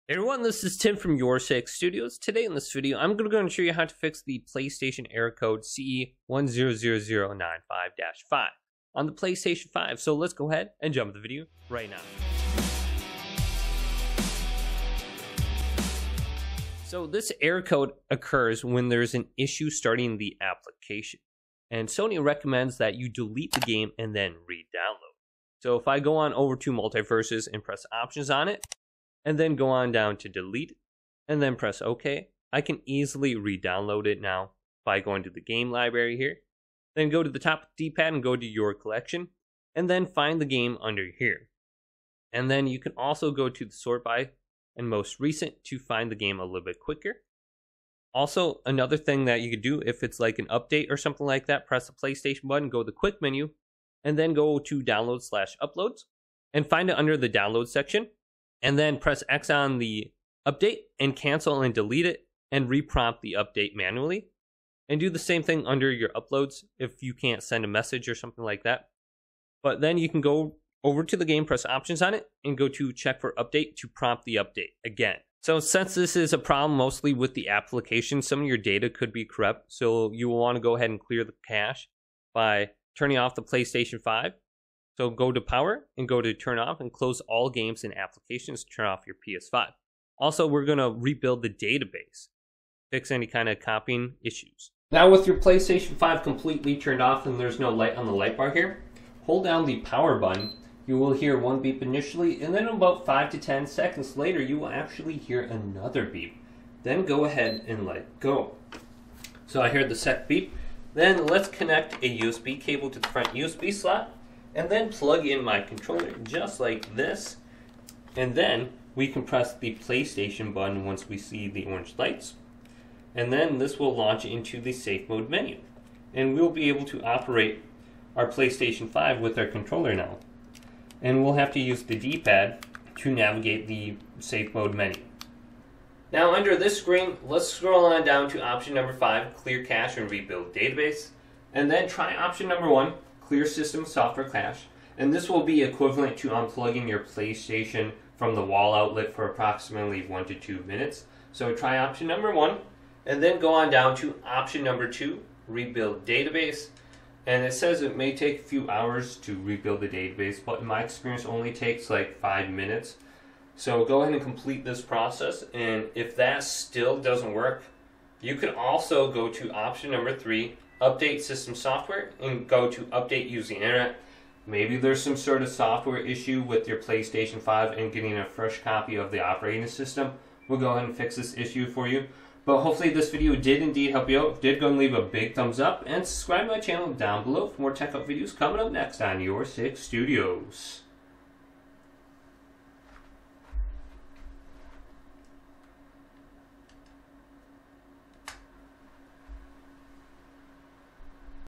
Hey everyone, this is Tim from YourSixStudios. Today in this video, I'm going to show you how to fix the PlayStation error code CE-100095-5 on the PlayStation 5. So let's go ahead and jump into the video right now. So this error code occurs when there's an issue starting the application. And Sony recommends that you delete the game and then re-download. So if I go on over to Multiverses and press options on it, and then go on down to delete, and then press OK, I can easily re-download it now by going to the game library here. Then go to the top D-pad and go to your collection, and then find the game under here. And then you can also go to the sort by and most recent to find the game a little bit quicker. Also, another thing that you could do if it's like an update or something like that, press the PlayStation button, go to the quick menu, and then go to download/uploads, and find it under the download section. And then press X on the update and cancel and delete it and reprompt the update manually. And do the same thing under your uploads if you can't send a message or something like that. But then you can go over to the game, press options on it, and go to check for update to prompt the update again. So since this is a problem mostly with the application, some of your data could be corrupt. So you will want to go ahead and clear the cache by turning off the PlayStation 5. So go to power and go to turn off and close all games and applications to turn off your PS5. Also, we're going to rebuild the database, fix any kind of copying issues. Now with your PlayStation 5 completely turned off and there's no light on the light bar here, hold down the power button. You will hear one beep initially, and then about 5 to 10 seconds later you will actually hear another beep. Then go ahead and let go. So I heard the second beep. Then let's connect a USB cable to the front USB slot. And then plug in my controller just like this. And then we can press the PlayStation button once we see the orange lights. And then this will launch into the safe mode menu. And we'll be able to operate our PlayStation 5 with our controller now. And we'll have to use the D-pad to navigate the safe mode menu. Now under this screen, let's scroll on down to option number 5, clear cache and rebuild database. And then try option number 1, clear system software cache, and this will be equivalent to unplugging your PlayStation from the wall outlet for approximately 1 to 2 minutes. So try option number 1, and then go on down to option number 2, rebuild database. And it says it may take a few hours to rebuild the database, but in my experience only takes like 5 minutes. So go ahead and complete this process, and if that still doesn't work, you can also go to option number 3, update system software, and go to update using internet. Maybe there's some sort of software issue with your PlayStation 5 and getting a fresh copy of the operating system. We'll go ahead and fix this issue for you. But hopefully this video did indeed help you out. If you did, go and leave a big thumbs up and subscribe to my channel down below for more tech up videos coming up next on YourSixStudios.